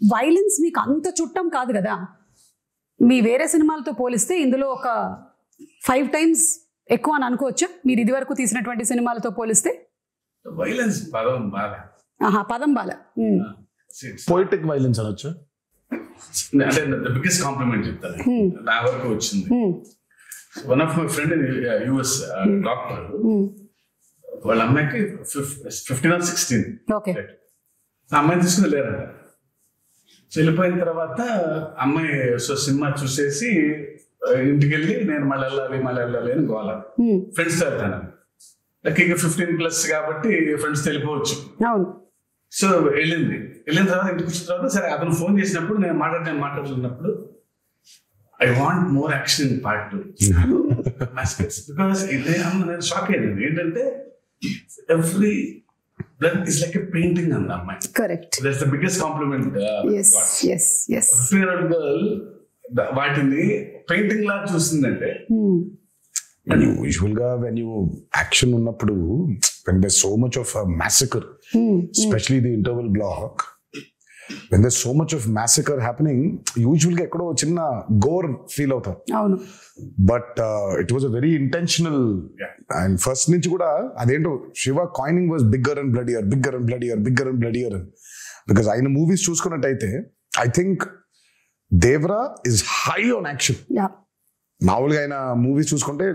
Violence మీకు అంత చుట్టం కాదు కదా, మీ వేరే సినిమాలతో పోలిస్తే ఇందులో ఒక 5 times ఎక్కువ అని అనుకోవచ్చా మీరు ఇది వరకు తీసినటువంటి సినిమాలతో పోలిస్తే? వైలెన్స్ పదం బాగా, పదం బాగా, పోయిటిక్ వైలెన్స్ అనొచ్చు. అంటే బిగ్గెస్ట్ కాంప్లిమెంట్ చెప్తాను నా వరకు వచ్చింది. One of my friend US doctor, వాళ్ళ అమ్మాయికి 15 or 16, ఆ అమ్మాయిని తీసుకుని లేరంట. వెళ్ళిపోయిన తర్వాత అమ్మాయి సినిమా చూసేసి ఇంటికి వెళ్ళి నేను మళ్ళీ వెళ్ళాలి అని గోల. ఫ్రెండ్స్ తో వెళ్తాను, లక్కీగా 15+ కాబట్టి ఫ్రెండ్స్ వెళ్ళిపోవచ్చు. సో వెళ్ళిన తర్వాత ఇంటికి వచ్చిన తర్వాత సరే అతను ఫోన్ చేసినప్పుడు నేను మాట్లాడుతున్నప్పుడు I want more action in part 2 because నేను షాక్ అయ్యాను. ఏంటంటే every blood is like a painting అంది అమ్మాయి. Correct, that's the biggest compliment. yes 15-year-old girl వాటిని పెయింటింగ్ లా చూసిందంటే. యూజువల్ గా వెన్ యూ యాక్షన్ ఉన్నప్పుడు when there's so much of a massacre, especially the interval block, when there's so much of massacre happening, usually ekkado chinna gore feel avutam. avunu, but it was a very intentional, and first nunchi kuda adento Shiva coining was bigger and bloodier, because aina movies chusukunnataithe I think Devara is high on action. మామూలుగా ఆయన movies చూసుకుంటే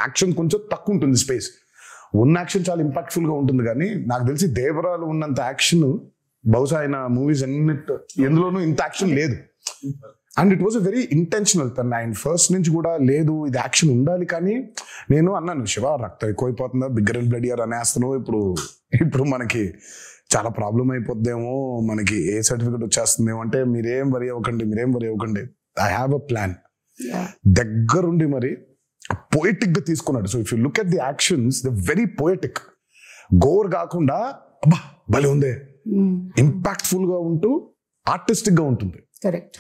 action కొంచెం తక్కువ ఉంటుంది, space ఉన్న action చాలా impactful గా ఉంటుంది. కానీ నాకు తెలిసి దేవరాలు ఉన్నంత యాక్షన్ బహుశా ఆయన మూవీస్ ఎందులోనూ ఇంత యాక్షన్ లేదు. And it was a very intentional. తను ఆయన ఫస్ట్ నుంచి కూడా లేదు ఇది యాక్షన్ ఉండాలి. కానీ నేను అన్నాను, శివ రక్తం ఎక్కువైపోతుందా, బిగ్గర్ అండ్ బ్లడియర్ అనేస్తాను, ఇప్పుడు మనకి చాలా ప్రాబ్లం అయిపోద్దేమో, మనకి ఏ సర్టిఫికెట్ వచ్చేస్తుందేమో అంటే మీరేం వరి అవ్వకండి, ఐ హ్యావ్ అ ప్లాన్. దగ్గరుండి మరి పోయిటిక్ గా తీసుకున్నాడు. So if you look at the actions, the very poetic, గోర్ కాకుండా అబ్బా భలే ఉందే, ఇంపాక్ట్ఫుల్ గా ఉంటూ ఆర్టిస్టిక్ గా ఉంటుంది. కరెక్ట్.